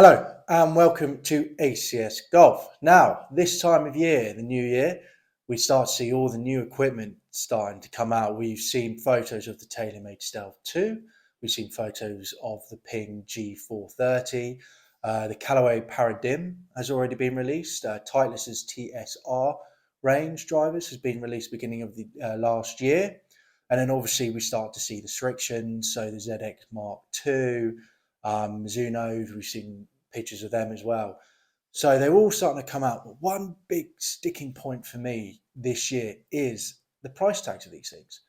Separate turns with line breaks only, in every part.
Hello and welcome to ACS Golf. Now, this time of year, the new year, we start to see all the new equipment starting to come out. We've seen photos of the TaylorMade Stealth 2. We've seen photos of the Ping G430. The Callaway Paradigm has already been released. Titleist's TSR range drivers has been released beginning of the last year. And then obviously we start to see the restrictions. So the ZX Mark II, Mizuno, we've seen pictures of them as well. So they're all starting to come out. But one big sticking point for me this year is the price tags of these things.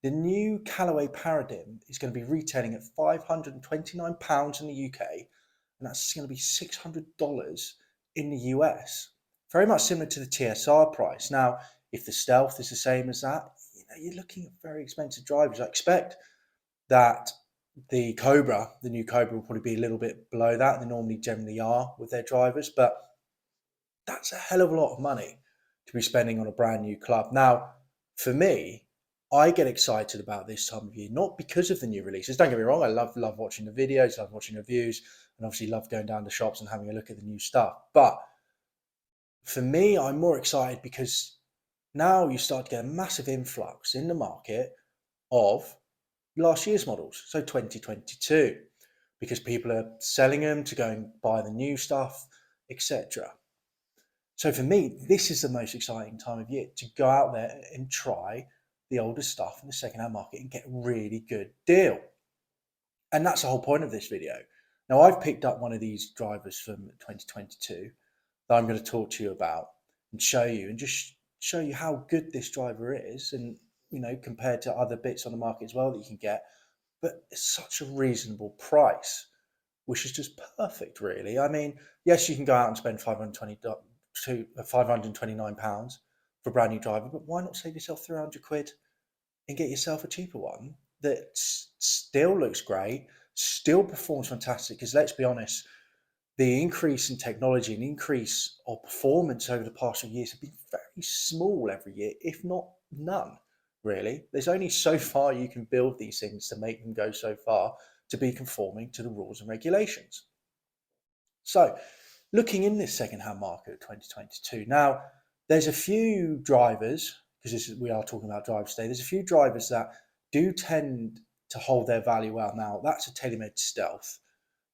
The new Callaway Paradigm is going to be retailing at £529 in the UK, and that's going to be $600 in the US. Very much similar to the TSR price. Now, if the Stealth is the same as that, you're looking at very expensive drivers. I expect that the Cobra, the new Cobra, will probably be a little bit below that. They normally generally are with their drivers, but that's a hell of a lot of money to be spending on a brand new club. Now, for me, I get excited about this time of year, not because of the new releases. Don't get me wrong, I love watching the videos, love watching reviews, and obviously love going down to shops and having a look at the new stuff. But for me, I'm more excited because now you start to get a massive influx in the market of last year's models, so 2022, because people are selling them to go and buy the new stuff, etc. So for me, this is the most exciting time of year to go out there and try the older stuff in the second-hand market and get a really good deal. And that's the whole point of this video. Now, I've picked up one of these drivers from 2022 that I'm going to talk to you about and show you, and just show you how good this driver is, and compared to other bits on the market as well that you can get, but it's such a reasonable price, which is just perfect, really. I mean, yes, you can go out and spend £529 for a brand new driver, but why not save yourself 300 quid and get yourself a cheaper one that still looks great, still performs fantastic? Because let's be honest, the increase in technology and increase of performance over the past few years have been very small every year, if not none, really. There's only so far you can build these things to make them go so far to be conforming to the rules and regulations. So, looking in this second-hand market of 2022, now there's a few drivers, because we are talking about drivers today, there's a few drivers that do tend to hold their value well. Now, that's a TaylorMade Stealth.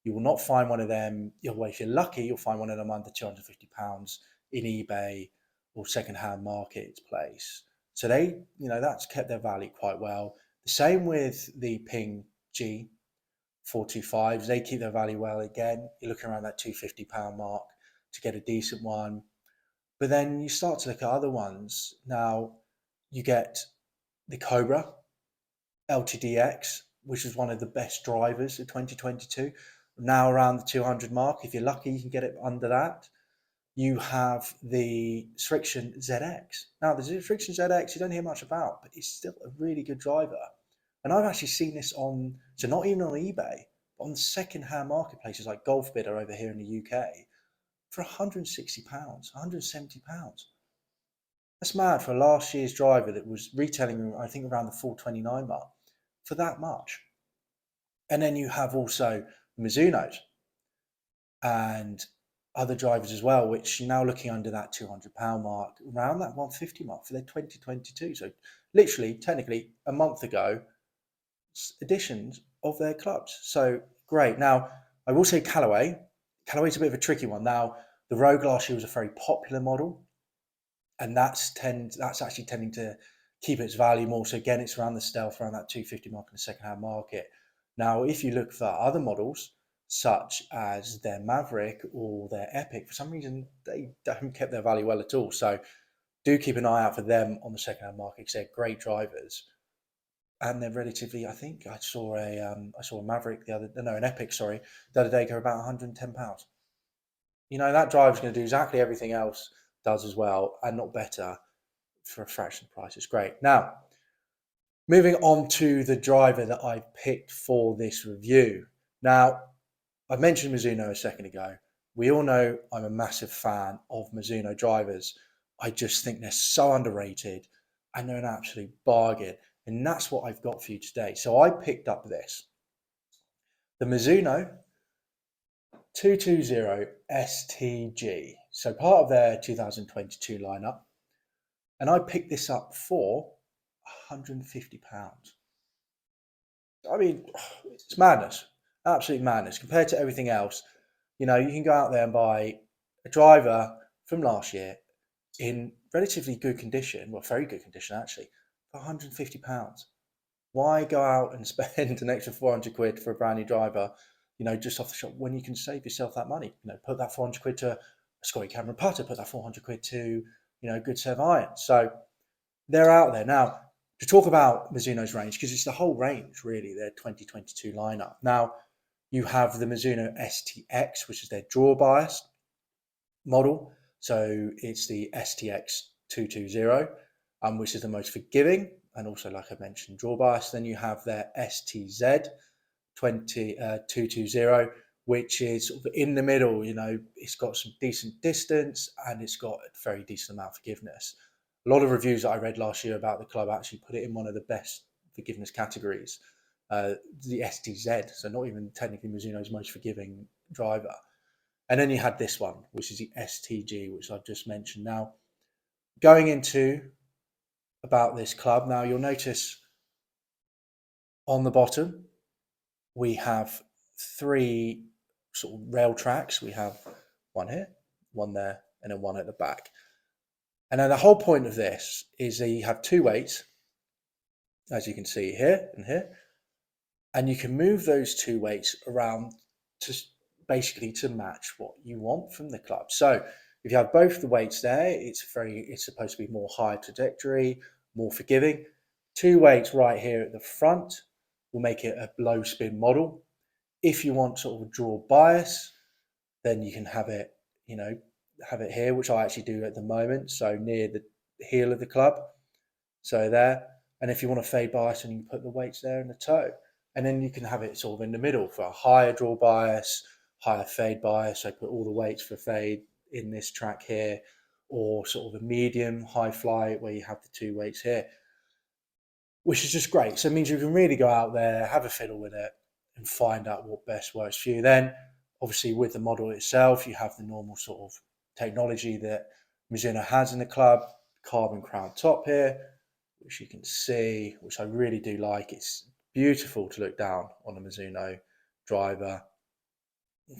You will not find one of them, well, if you're lucky, you'll find one of them under £250 in eBay or second-hand marketplace. So that's kept their value quite well. The same with the Ping G425s. They keep their value well again. You're looking around that £250 mark to get a decent one. But then you start to look at other ones. Now, you get the Cobra LTDX, which is one of the best drivers of 2022. Now around the 200 mark. If you're lucky, you can get it under that. You have the Friction ZX. Now, the Friction ZX, you don't hear much about, but it's still a really good driver. And I've actually seen this on, so not even on eBay, but on second-hand marketplaces like Golf Bidder over here in the UK for £160, £170. That's mad for last year's driver that was retailing, I think, around the 429 mark for that much. And then you have also Mizuno's and other drivers as well, which you're now looking under that £200 mark, around that 150 mark for their 2022. So literally, technically, a month ago, editions of their clubs. So great. Now, I will say Callaway. Callaway's a bit of a tricky one. Now, the Rogue last year was a very popular model, and that's actually tending to keep its value more. So again, it's around the Stealth, around that 250 mark in the second-hand market. Now, if you look for other models, such as their Maverick or their Epic, for some reason, they haven't kept their value well at all. So do keep an eye out for them on the second-hand market, because they're great drivers. And they're relatively, I think I saw a Maverick an Epic, sorry, the other day go about £110. That driver's going to do exactly everything else does as well, and not better, for a fraction of the price. It's great. Now, moving on to the driver that I picked for this review. Now, I mentioned Mizuno a second ago. We all know I'm a massive fan of Mizuno drivers. I just think they're so underrated, and they're an absolute bargain. And that's what I've got for you today. So I picked up this. The Mizuno 220 ST-G. So part of their 2022 lineup. And I picked this up for £150. I mean, it's madness, absolute madness compared to everything else. You know, you can go out there and buy a driver from last year in relatively good condition, well, very good condition actually, for £150. Why go out and spend an extra 400 quid for a brand new driver, you know, just off the shop when you can save yourself that money? You know, put that 400 quid to a Scotty Cameron putter, put that 400 quid to, you know, a good set of irons. So they're out there. Now, to talk about Mizuno's range, because it's the whole range, really, their 2022 lineup. Now, you have the Mizuno ST-X, which is their draw bias model. So it's the ST-X 220, which is the most forgiving, and also, like I mentioned, draw bias. Then you have their ST-Z 220, which is sort of in the middle. You know, it's got some decent distance and it's got a very decent amount of forgiveness. A lot of reviews that I read last year about the club actually put it in one of the best forgiveness categories, the ST-Z, so not even technically Mizuno's most forgiving driver. And then you had this one, which is the ST-G, which I've just mentioned. Now, going into about this club, now you'll notice on the bottom, we have three sort of rail tracks. We have one here, one there, and then one at the back. And then the whole point of this is that you have two weights, as you can see here and here, and you can move those two weights around to basically to match what you want from the club. So if you have both the weights there, it's supposed to be more high trajectory, more forgiving. Two weights right here at the front will make it a low spin model. If you want sort of a draw bias, then you can have it, you know, have it here, which I actually do at the moment, so near the heel of the club, so there. And if you want a fade bias, then you can put the weights there in the toe, and then you can have it sort of in the middle for a higher draw bias, higher fade bias. So put all the weights for fade in this track here, or sort of a medium high fly where you have the two weights here, which is just great. So it means you can really go out there, have a fiddle with it, and find out what best works for you. Then obviously with the model itself, you have the normal sort of technology that Mizuno has in the club, carbon crown top here, which you can see, which I really do like. It's beautiful to look down on a Mizuno driver.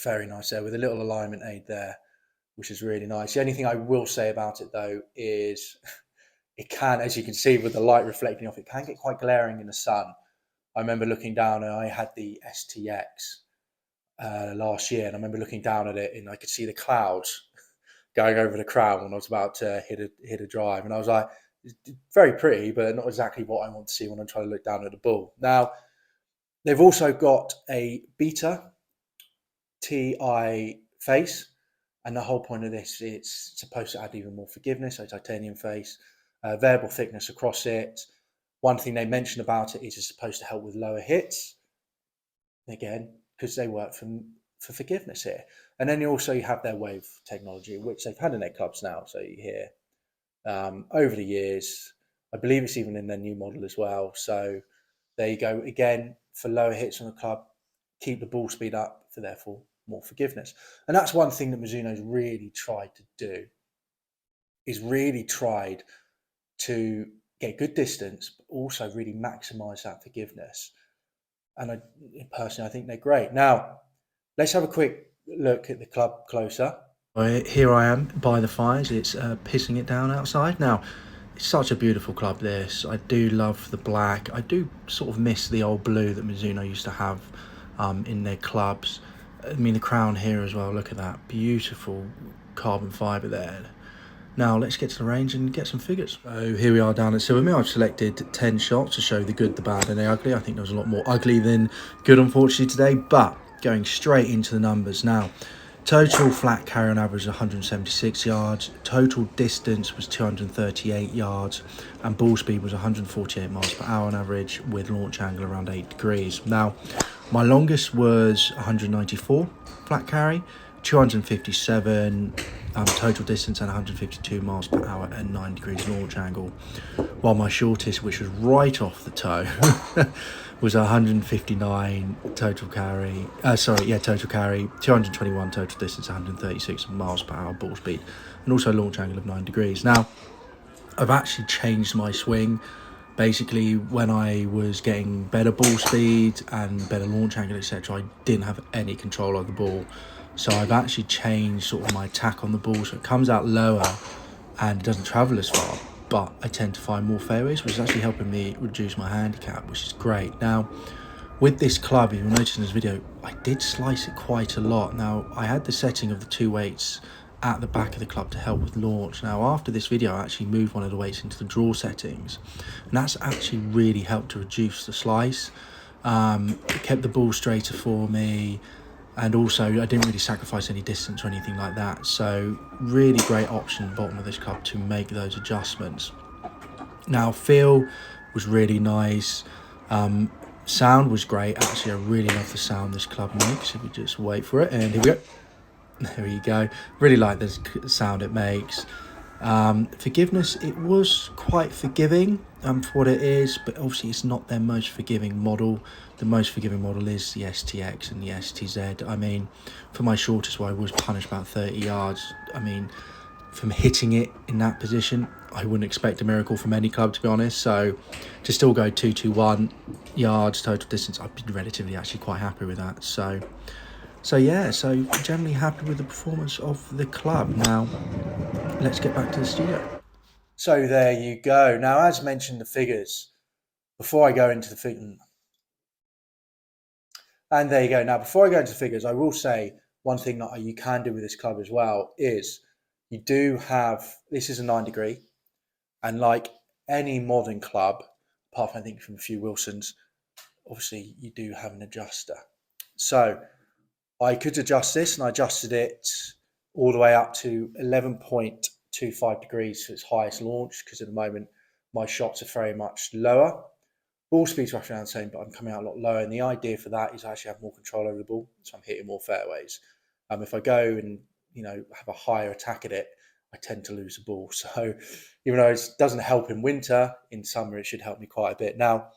Very nice there with a little alignment aid there, which is really nice. The only thing I will say about it though is it can, as you can see with the light reflecting off, it can get quite glaring in the sun. I remember looking down and I had the ST-X last year, and I remember looking down at it and I could see the clouds going over the crown when I was about to hit a drive, and I was like, very pretty, but not exactly what I want to see when I'm trying to look down at the ball. Now, they've also got a beta TI face, and the whole point of this, it's supposed to add even more forgiveness, so titanium face, variable thickness across it. One thing they mention about it is it's supposed to help with lower hits, again, because they work for forgiveness here. And then you have their wave technology, which they've had in their clubs now. So you hear over the years, I believe it's even in their new model as well. So there you go. Again, for lower hits on the club, keep the ball speed up, for therefore more forgiveness. And that's one thing that Mizuno's really tried to do, is really tried to get good distance, but also really maximize that forgiveness. And personally, I think they're great. Now, let's have a quick look at the club closer. Here I am by the fires. It's pissing it down outside. Now, it's such a beautiful club, this. I do love the black. I do sort of miss the old blue that Mizuno used to have in their clubs. I mean, the crown here as well. Look at that. Beautiful carbon fibre there. Now, let's get to the range and get some figures. So here we are down at Silvermere. I've selected 10 shots to show the good, the bad, and the ugly. I think there was a lot more ugly than good, unfortunately, today. But going straight into the numbers now. Total flat carry on average 176 yards. Total distance was 238 yards. And ball speed was 148 miles per hour on average, with launch angle around 8 degrees. Now, my longest was 194 flat carry, 257 total distance and 152 miles per hour and 9 degrees launch angle, while my shortest, which was right off the toe, was 159 total carry. Total carry, 221 total distance, 136 miles per hour ball speed, and also a launch angle of 9 degrees. Now, I've actually changed my swing. Basically, when I was getting better ball speed and better launch angle, etc., I didn't have any control of the ball. So I've actually changed sort of my attack on the ball, so it comes out lower and it doesn't travel as far, but I tend to find more fairways, which is actually helping me reduce my handicap, which is great. Now, with this club, if you'll notice in this video, I did slice it quite a lot. Now, I had the setting of the 2 weights at the back of the club to help with launch. Now, after this video, I actually moved one of the weights into the draw settings, and that's actually really helped to reduce the slice. It kept the ball straighter for me, and also I didn't really sacrifice any distance or anything like that. So really great option at the bottom of this club to make those adjustments. Now, feel was really nice. Sound was great. Actually, I really love the sound this club makes. If we just wait for it, and here we go. There you go. Really like the sound it makes. Forgiveness, it was quite forgiving for what it is, but obviously it's not their most forgiving model. The most forgiving model is the STX and the STZ. I mean, for my shortest one, I was punished about 30 yards. I mean, from hitting it in that position, I wouldn't expect a miracle from any club, to be honest. So to still go 221 yards total distance, I've been relatively actually quite happy with that. So generally happy with the performance of the club. Now, let's get back to the studio. So there you go. Now, as mentioned, the figures. Before I go into the figures, and there you go. Now, before I go into the figures, I will say one thing that you can do with this club as well is you do have, this is a 9 degree, and like any modern club, apart from I think from a few Wilsons, obviously you do have an adjuster. So I could adjust this, and I adjusted it all the way up to 11.25 degrees for its highest launch, because at the moment my shots are very much lower. Ball speed's roughly around the same, but I'm coming out a lot lower. And the idea for that is I actually have more control over the ball, so I'm hitting more fairways. If I go and have a higher attack at it, I tend to lose the ball. So even though it doesn't help in winter, in summer it should help me quite a bit. Now,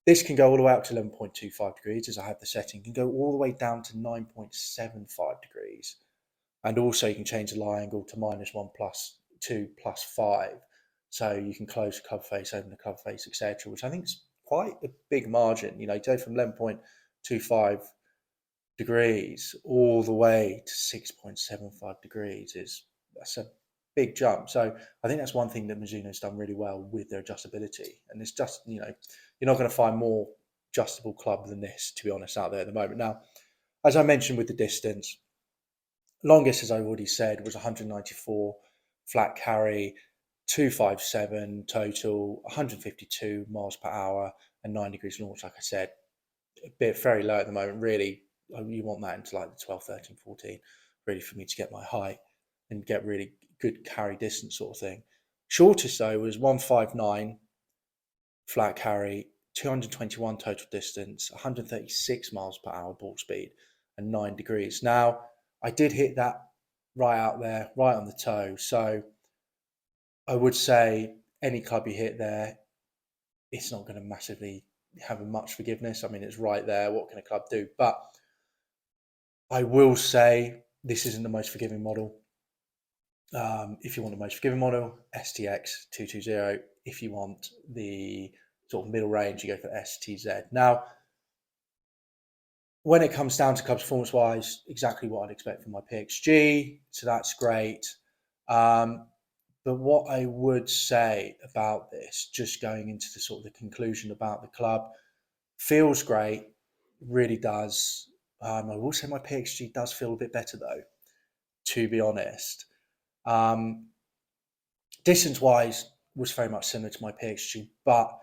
this can go all the way up to 11.25 degrees, as I have the setting. It can go all the way down to 9.75 degrees. And also you can change the lie angle to -1 +2 +5. So you can close the club face, open the club face, etc., which I think is quite a big margin. You go from 11.25 degrees all the way to 6.75 degrees. That's a big jump. So I think that's one thing that Mizuno's done really well with their adjustability. And it's just, you're not going to find more adjustable club than this, to be honest, out there at the moment. Now, as I mentioned with the distance, longest, as I already said, was 194 flat carry, 257 total, 152 miles per hour, and 9 degrees launch. Like I said, a bit very low at the moment. Really, you want that into like the 12, 13, 14, really, for me to get my height and get really good carry distance sort of thing. Shortest though was 159 flat carry, 221 total distance, 136 miles per hour ball speed, and 9 degrees. Now, I did hit that right out there, right on the toe. So I would say any club you hit there, it's not going to massively have much forgiveness. I mean, it's right there. What can a club do? But I will say this isn't the most forgiving model. If you want the most forgiving model, STX 220. If you want the sort of middle range, you go for STZ. Now, when it comes down to club performance wise, exactly what I'd expect from my PXG, so that's great. But what I would say about this, just going into the sort of the conclusion about the club, feels great, really does. I will say my PXG does feel a bit better though, to be honest. Distance wise was very much similar to my PXG, but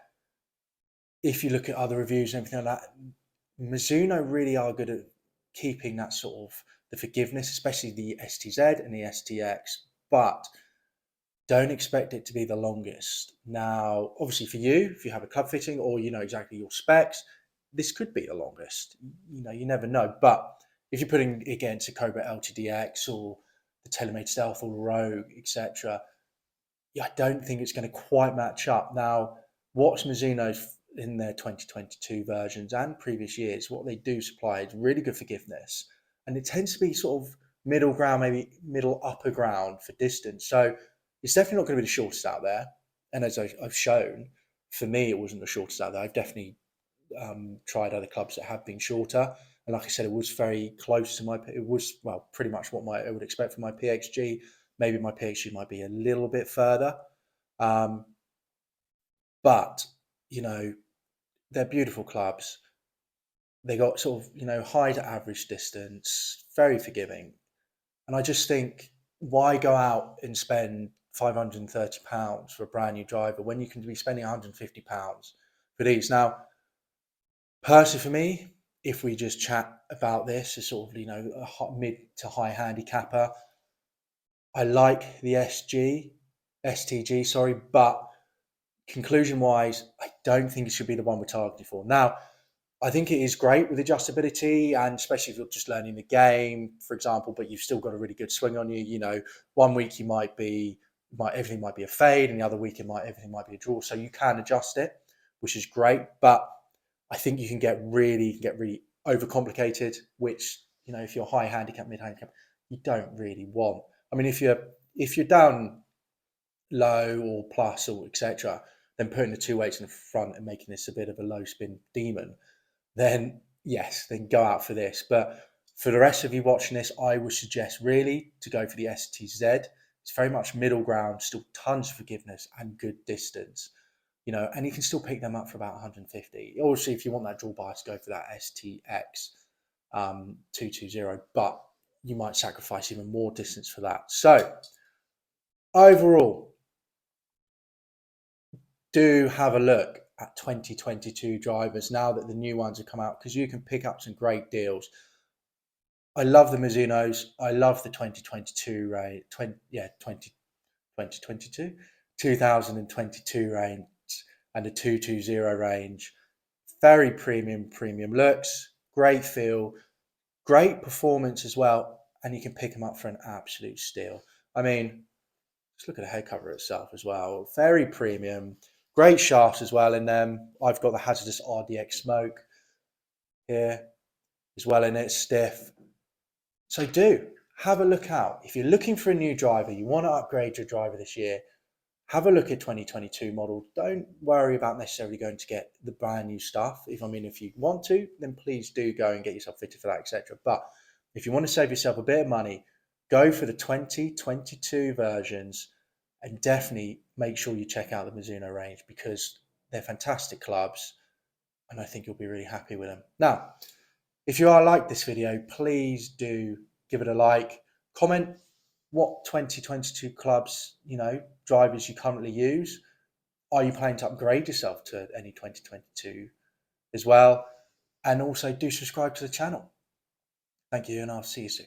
if you look at other reviews and everything like that, Mizuno really are good at keeping that sort of the forgiveness, especially the STZ and the STX, but don't expect it to be the longest. Now, obviously for you, if you have a club fitting or you know exactly your specs, this could be the longest. You never know. But if you're putting it against a Cobra LTDX or the TaylorMade Stealth or Rogue, etc., I don't think it's going to quite match up. Now, what's Mizuno's in their 2022 versions and previous years, what they do supply is really good forgiveness, and it tends to be sort of middle ground, maybe middle upper ground for distance. So it's definitely not going to be the shortest out there. And as I've shown, for me, it wasn't the shortest out there. I've definitely tried other clubs that have been shorter, and like I said, it was very close to my. It was, well, pretty much what I would expect from my PXG. Maybe my PXG might be a little bit further, um, but you know, they're beautiful clubs. They got sort of, high to average distance, very forgiving. And I just think, why go out and spend £530 for a brand new driver when you can be spending £150 for these? Now, personally for me, if we just chat about this as sort of, a mid to high handicapper, I like the ST-G, sorry, but conclusion wise, I don't think it should be the one we're targeting for. Now, I think it is great with adjustability, and especially if you're just learning the game, for example, but you've still got a really good swing on you. One week everything might be a fade, and the other week everything might be a draw. So you can adjust it, which is great. But I think you can get really overcomplicated, which, if you're high handicap, mid handicap, you don't really want. I mean, if you're down low or plus or etc., then putting the two weights in the front and making this a bit of a low spin demon, then yes, then go out for this. But for the rest of you watching this, I would suggest really to go for the STZ. It's very much middle ground, still tons of forgiveness and good distance, and you can still pick them up for about 150. Obviously, if you want that dual bias, go for that STX 220, but you might sacrifice even more distance for that. So overall, do have a look at 2022 drivers now that the new ones have come out, because you can pick up some great deals. I love the Mizunos. I love the 2022 range, 2022 range, and the 220 range. Very premium looks, great feel, great performance as well, and you can pick them up for an absolute steal. I mean, just look at the head cover itself as well. Very premium, great shafts as well in them. I've got the hazardous RDX smoke here as well in it, stiff. So do have a look out. If you're looking for a new driver, you want to upgrade your driver this year, have a look at 2022 model. Don't worry about necessarily going to get the brand new stuff. If you want to, then please do go and get yourself fitted for that, etc. But if you want to save yourself a bit of money, go for the 2022 versions, and definitely make sure you check out the Mizuno range, because they're fantastic clubs, and I think you'll be really happy with them. Now, if you are like this video, please do give it a like, comment what 2022 clubs, drivers you currently use. Are you planning to upgrade yourself to any 2022 as well? And also do subscribe to the channel. Thank you, and I'll see you soon.